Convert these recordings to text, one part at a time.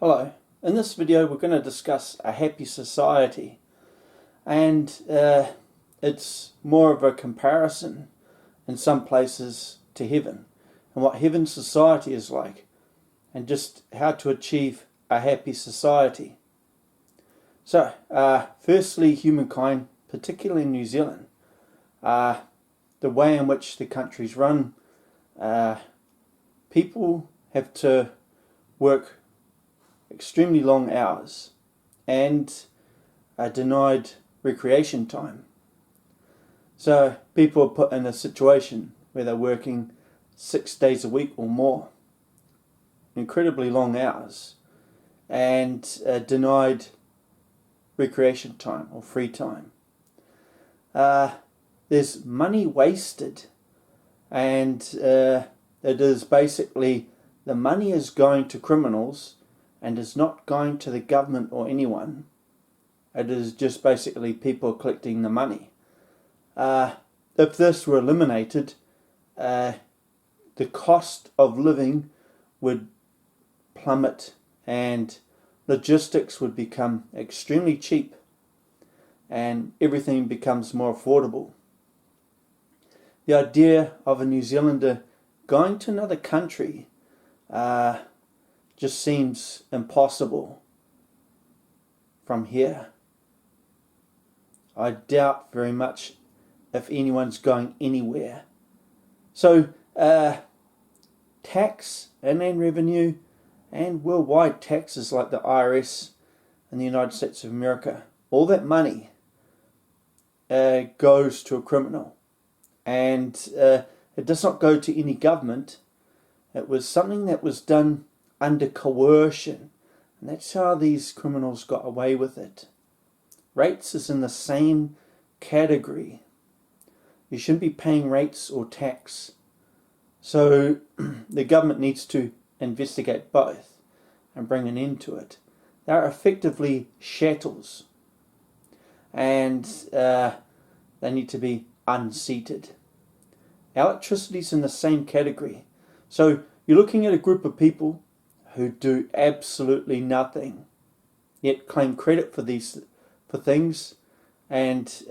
Hello, in this video we're going to discuss a happy society, and it's more of a comparison in some places to heaven and what heaven's society is like, and just how to achieve a happy society. So firstly, humankind, particularly in New Zealand, the way in which the country's run, people have to work extremely long hours and are denied recreation time. So people are put in a situation where they're working 6 days a week or more, incredibly long hours, and denied recreation time or free time. There's money wasted, and it is basically the money is going to criminals and is not going to the government or anyone. It is just basically people collecting the money. If this were eliminated, the cost of living would plummet and logistics would become extremely cheap and everything becomes more affordable. The idea of a New Zealander going to another country just seems impossible from here. I doubt very much if anyone's going anywhere. So tax, inland revenue, and worldwide taxes like the IRS in the United States of America, all that money goes to a criminal, and it does not go to any government. It was something that was done under coercion, and that's how these criminals got away with it. Rates is in the same category. You shouldn't be paying rates or tax. So the government needs to investigate both and bring an end to it. They're effectively chattels, and they need to be unseated. Electricity's in the same category. So you're looking at a group of people who do absolutely nothing, yet claim credit for things, and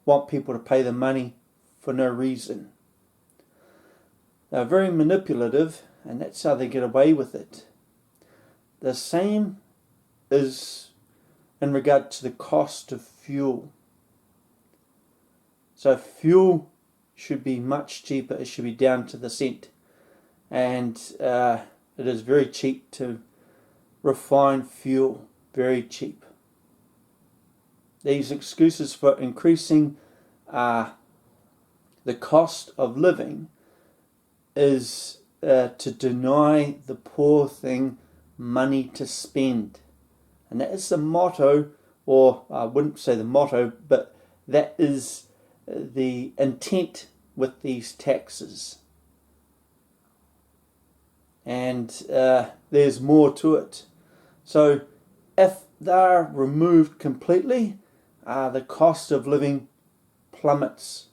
want people to pay them money for no reason. They're very manipulative, and that's how they get away with it. The same is in regard to the cost of fuel. So fuel should be much cheaper. It should be down to the cent, and it is very cheap to refine fuel, very cheap. These excuses for increasing the cost of living is to deny the poor thing money to spend. And that is the motto, or I wouldn't say the motto, but that is the intent with these taxes. And there's more to it. So if they're removed completely, the cost of living plummets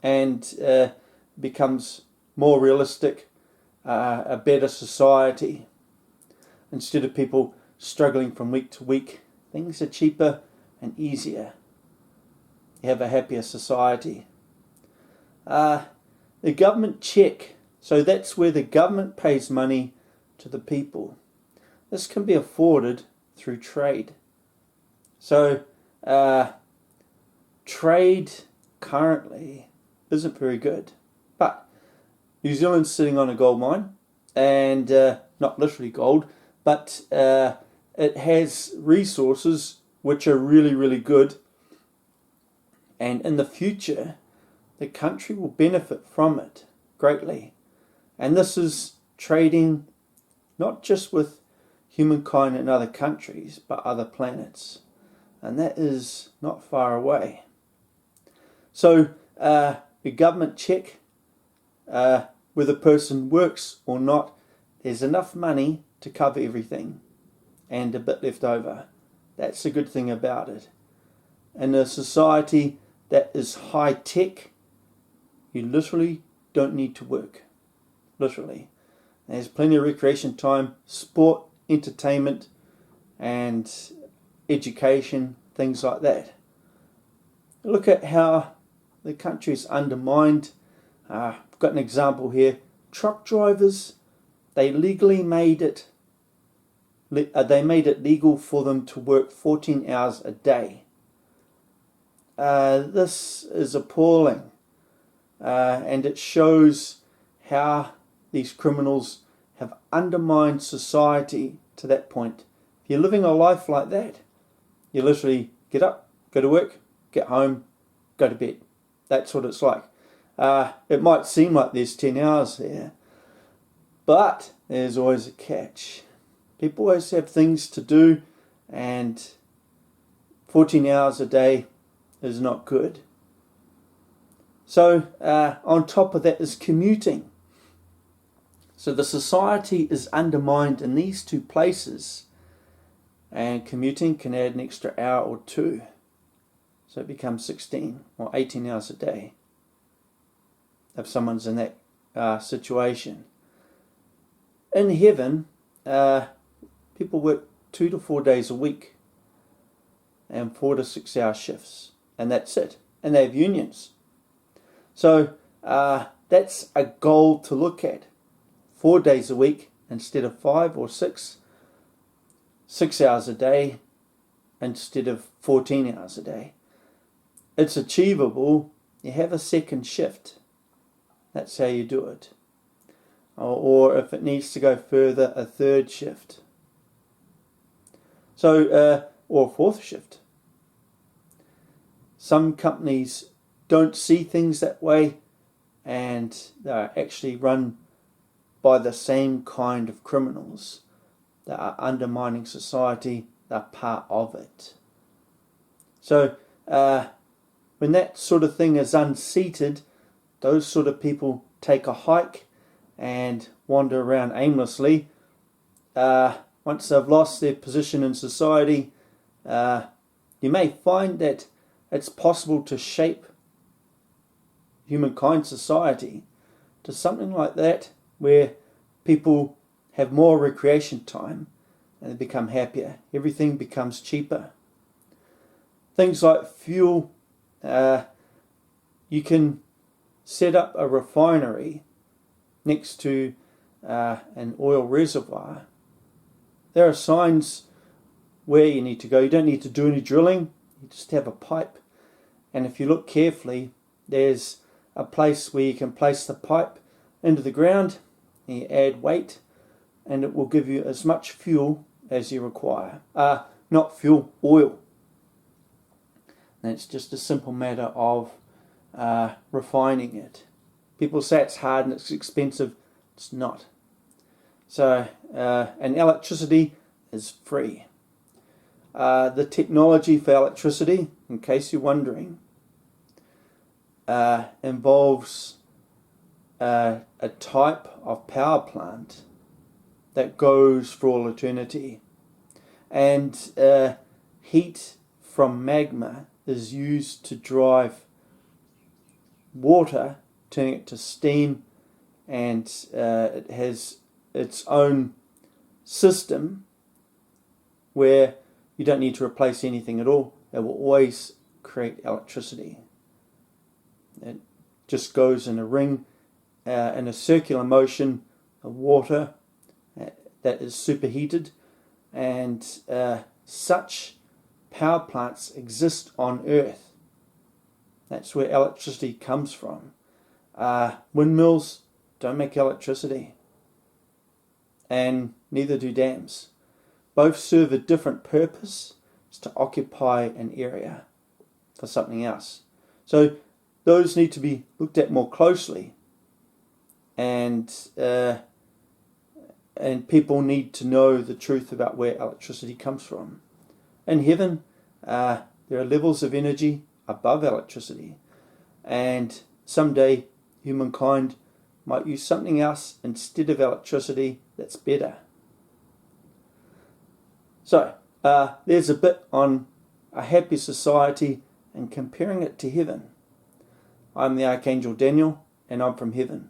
and becomes more realistic, a better society. Instead of people struggling from week to week, things are cheaper and easier. You have a happier society. The government check. So that's where the government pays money to the people. This can be afforded through trade. So trade currently isn't very good. But New Zealand's sitting on a gold mine, and not literally gold, but it has resources which are really, really good. And in the future, the country will benefit from it greatly. And this is trading not just with humankind in other countries, but other planets. And that is not far away. So the government check whether the person works or not, there's enough money to cover everything and a bit left over. That's the good thing about it. In a society that is high tech, you literally don't need to work. Literally. There's plenty of recreation time. Sport entertainment and education, things like that. Look at how the country's undermined. I've got an example here. Truck drivers, they legally made it. They made it legal for them to work 14 hours a day. This is appalling, and it shows how these criminals have undermined society to that point. If you're living a life like that, you literally get up, go to work, get home, go to bed. That's what it's like. It might seem like there's 10 hours there, but there's always a catch. People always have things to do, and 14 hours a day is not good. So on top of that is commuting. So the society is undermined in these two places, and commuting can add an extra hour or two. So it becomes 16 or 18 hours a day if someone's in that situation. In heaven, people work 2 to 4 days a week and 4 to 6 hour shifts, and that's it. And they have unions. So that's a goal to look at. 4 days a week instead of 5 or 6. 6 hours a day instead of 14 hours a day. It's achievable. You have a second shift. That's how you do it. Or if it needs to go further, a third shift. So, or a fourth shift. Some companies don't see things that way, and they're actually run by the same kind of criminals that are undermining society. They're part of it. So, when that sort of thing is unseated, those sort of people take a hike and wander around aimlessly. Once they've lost their position in society, you may find that it's possible to shape humankind society to something like that, where people have more recreation time and they become happier. Everything becomes cheaper. Things like fuel, you can set up a refinery next to an oil reservoir. There are signs where you need to go. You don't need to do any drilling. You just have a pipe. And if you look carefully, there's a place where you can place the pipe into the ground, and you add weight, and it will give you as much fuel as you require. Not fuel, oil. And it's just a simple matter of refining it. People say it's hard and it's expensive. It's not. So, and electricity is free. The technology for electricity, in case you're wondering, involves a type of power plant that goes for all eternity. And heat from magma is used to drive water, turning it to steam, and it has its own system where you don't need to replace anything at all. It will always create electricity. It just goes in a ring, in a circular motion of water that is superheated, and such power plants exist on Earth. That's where electricity comes from. Windmills don't make electricity, and neither do dams. Both serve a different purpose. It's to occupy an area for something else. So those need to be looked at more closely, and people need to know the truth about where electricity comes from. In heaven, there are levels of energy above electricity, and someday humankind might use something else instead of electricity that's better. So, there's a bit on a happy society and comparing it to heaven. I'm the Archangel Daniel, and I'm from heaven.